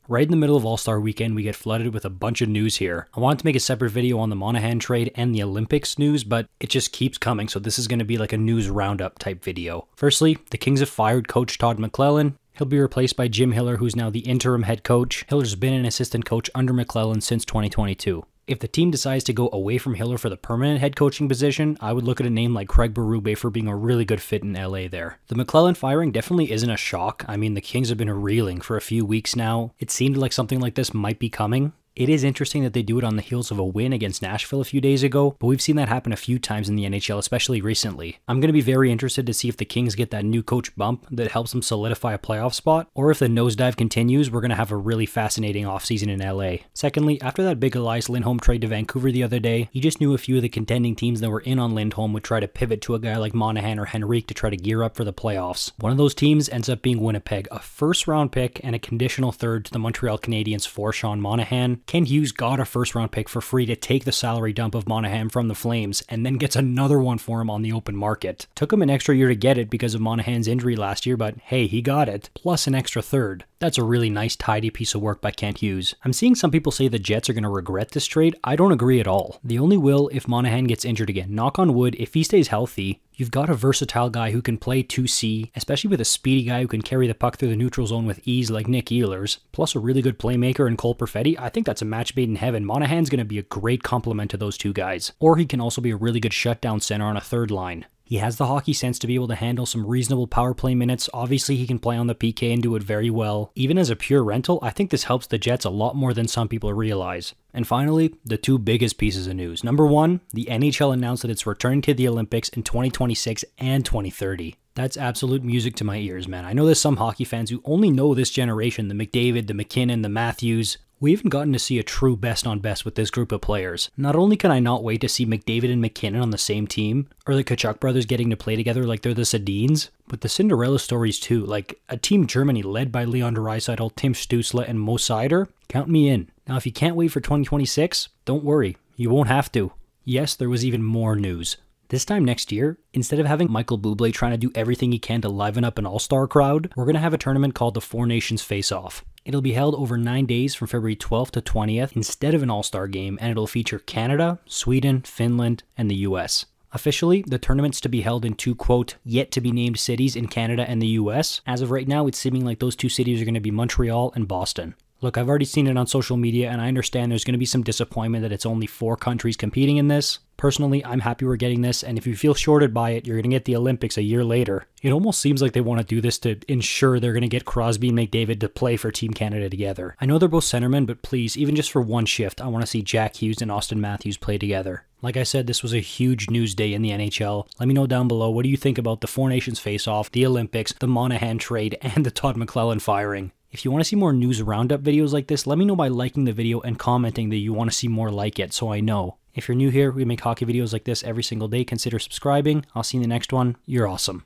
Right in the middle of All-Star Weekend, we get flooded with a bunch of news here. I wanted to make a separate video on the Monahan trade and the Olympics news, but it just keeps coming, so this is going to be like a news roundup type video. Firstly, the Kings have fired coach Todd McLellan. He'll be replaced by Jim Hiller, who's now the interim head coach. Hiller's been an assistant coach under McLellan since 2022. If the team decides to go away from Hiller for the permanent head coaching position, I would look at a name like Craig Berube for being a really good fit in LA there. The McLellan firing definitely isn't a shock. I mean, the Kings have been reeling for a few weeks now. It seemed like something like this might be coming. It is interesting that they do it on the heels of a win against Nashville a few days ago, but we've seen that happen a few times in the NHL, especially recently. I'm going to be very interested to see if the Kings get that new coach bump that helps them solidify a playoff spot, or if the nosedive continues, we're going to have a really fascinating offseason in LA. Secondly, after that big Elias Lindholm trade to Vancouver the other day, you just knew a few of the contending teams that were in on Lindholm would try to pivot to a guy like Monahan or Henrique to try to gear up for the playoffs. One of those teams ends up being Winnipeg, a first-round pick and a conditional third to the Montreal Canadiens for Sean Monahan. Ken Hughes got a first-round pick for free to take the salary dump of Monahan from the Flames, and then gets another one for him on the open market. Took him an extra year to get it because of Monahan's injury last year, but hey, he got it, plus an extra third. That's a really nice, tidy piece of work by Kent Hughes. I'm seeing some people say the Jets are going to regret this trade. I don't agree at all. They only will if Monahan gets injured again. Knock on wood, if he stays healthy, you've got a versatile guy who can play 2C, especially with a speedy guy who can carry the puck through the neutral zone with ease like Nick Ehlers, plus a really good playmaker in Cole Perfetti. I think that's a match made in heaven. Monahan's going to be a great complement to those two guys. Or he can also be a really good shutdown center on a third line. He has the hockey sense to be able to handle some reasonable power play minutes. Obviously, he can play on the PK and do it very well. Even as a pure rental, I think this helps the Jets a lot more than some people realize. And finally, the two biggest pieces of news. Number one, the NHL announced that it's returning to the Olympics in 2026 and 2030. That's absolute music to my ears, man. I know there's some hockey fans who only know this generation, the McDavid, the McKinnon, the Matthews. We haven't gotten to see a true best on best with this group of players. Not only can I not wait to see McDavid and McKinnon on the same team, or the Tkachuk brothers getting to play together like they're the Sedins, but the Cinderella stories too, like a Team Germany led by Leon Draisaitl, Tim Stützle, and Mo Seider. Count me in. Now if you can't wait for 2026, don't worry, you won't have to. Yes, there was even more news. This time next year, instead of having Michael Bublé trying to do everything he can to liven up an all-star crowd, we're going to have a tournament called the Four Nations Face-Off. It'll be held over 9 days from February 12th to 20th instead of an all-star game, and it'll feature Canada, Sweden, Finland, and the US. Officially, the tournament's to be held in two, quote, yet-to-be-named cities in Canada and the US. As of right now, it's seeming like those two cities are going to be Montreal and Boston. Look, I've already seen it on social media, and I understand there's going to be some disappointment that it's only 4 countries competing in this. Personally, I'm happy we're getting this, and if you feel shorted by it, you're going to get the Olympics a year later. It almost seems like they want to do this to ensure they're going to get Crosby and McDavid to play for Team Canada together. I know they're both centermen, but please, even just for one shift, I want to see Jack Hughes and Austin Matthews play together. Like I said, this was a huge news day in the NHL. Let me know down below, what do you think about the Four Nations face-off, the Olympics, the Monahan trade, and the Todd McLellan firing? If you want to see more news roundup videos like this, let me know by liking the video and commenting that you want to see more like it so I know. If you're new here, we make hockey videos like this every single day. Consider subscribing. I'll see you in the next one. You're awesome.